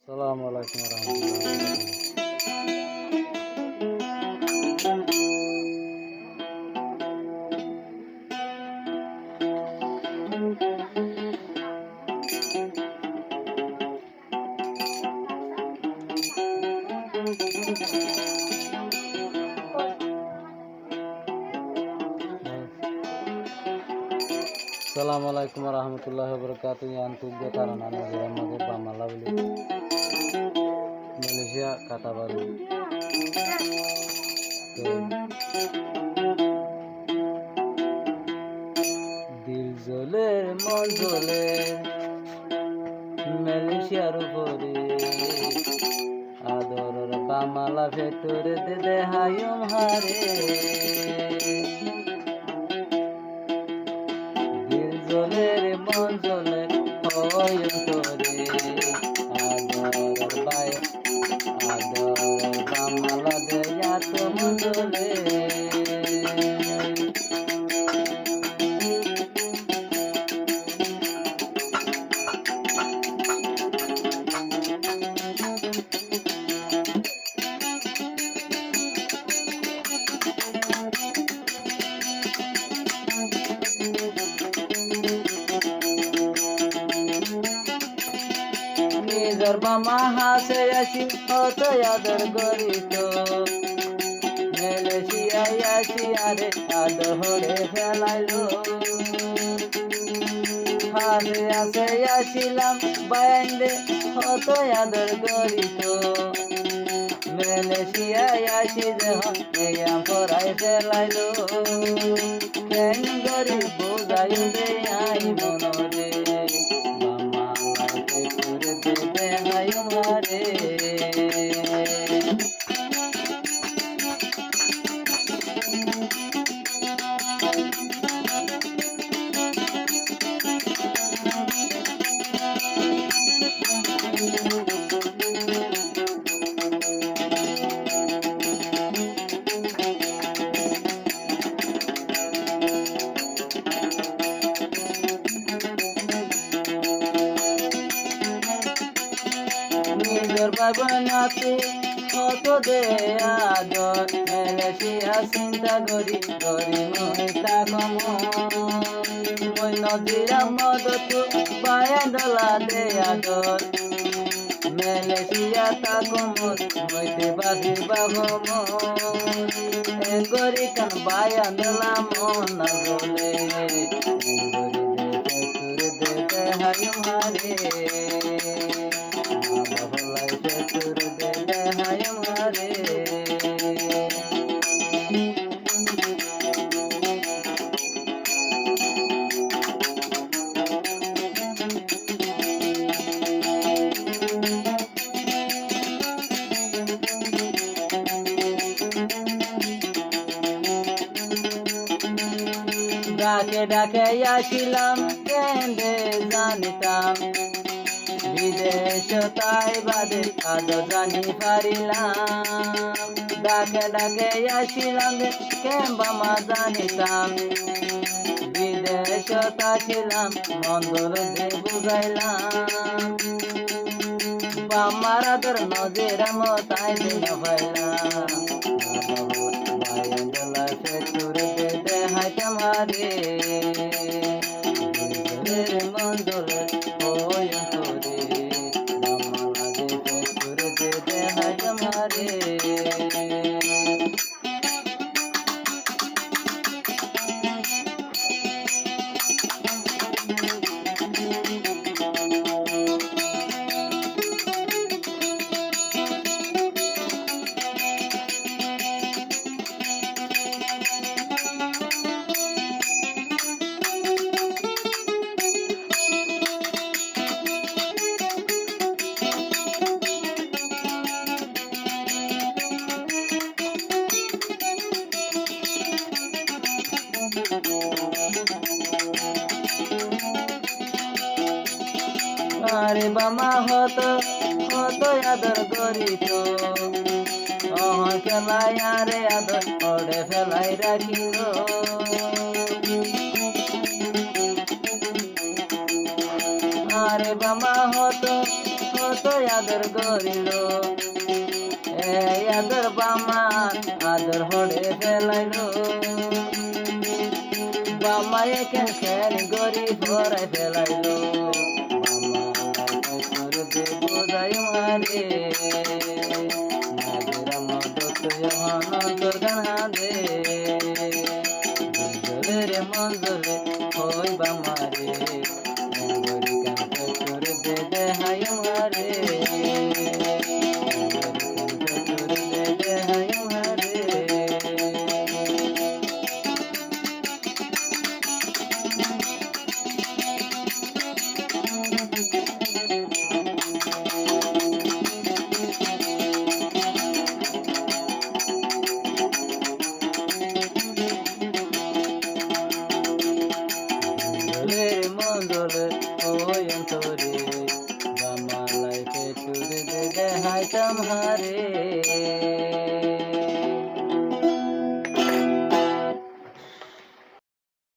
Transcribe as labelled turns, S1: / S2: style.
S1: আসসালামু আলাইকুম রহমতুল্লাহ। আসসালামু আলাইকুম রহমতুল্লাহ বরকাত। Untuk getaran anak Muhammad Pamalawli Malaysia Kata Baru দিল জ্বলে মন জ্বলে মালয়েশিয়ার উপরে আদরের বামালা ভেতরে দেহায়ম হারে দিল জ্বলে রে মন জ্বলে হয় তোরে আদরের বামালা দেয়া তো মন জ্বলে নিজর বামা হাসে আসি কত আদর করিত মালয়েশিয়ায় আসি আরে আদরে ফেলাইলো হাসে আসে আসিলাম বাইন্দে কত আদর করিত মালয়েশিয়ায় আসি যখন এয়াম পরাই ফেলাইলো কেন গরিব বোঝাই দে আই মনরে নিজর বাগানাতে কত দে আদর মালয়েশিয়া চিন্তা করি করি মহিতা কম মই নদীরা মদত বায়াডলা দে আদর মালয়েশিয়া তাকমত মইতে বাসির বাবম গরি কান বায়াডলা মন না বলে গরি দে দে হাই মারে ডাকে ডাকে আসিলাম কেন্দ্রে জানিতাম বিদেশ তাই বাদে আদর জানি পারিলাম ডাকে ডাকে আসিলাম কেম্বা মা জানিতাম বিদেশ তাছিলাম মন্দর দে বুঝাইলাম বামার আদর নজের মতাই দিন পাইলাম বায়ুন্দলা সে তুরে দে দেহাই তোমারে মন্দরে ওই তোরে বামালা দে তুরে দে দেহাই তোমারে আরে বামা হতো হতো আদর করিত খেলাই আরে আদর ওরে ফেলাই রাখিল আরে বামা হতো কত আদর করিল এই আদর বামা আদর হড়ে ফেলাইল বামায়ে কেন কেন গরি ভরাই ফেলাইল বামা দে বোঝাই মারে নাগের মদত অন্তর গান দে জলে রে মঞ্জলে ওই বামারে গরি কেন করে দে দে হাই মারে মঞ্জলে ওই অন্তরে বামালাই পেটুরে দে হাইতাম হারে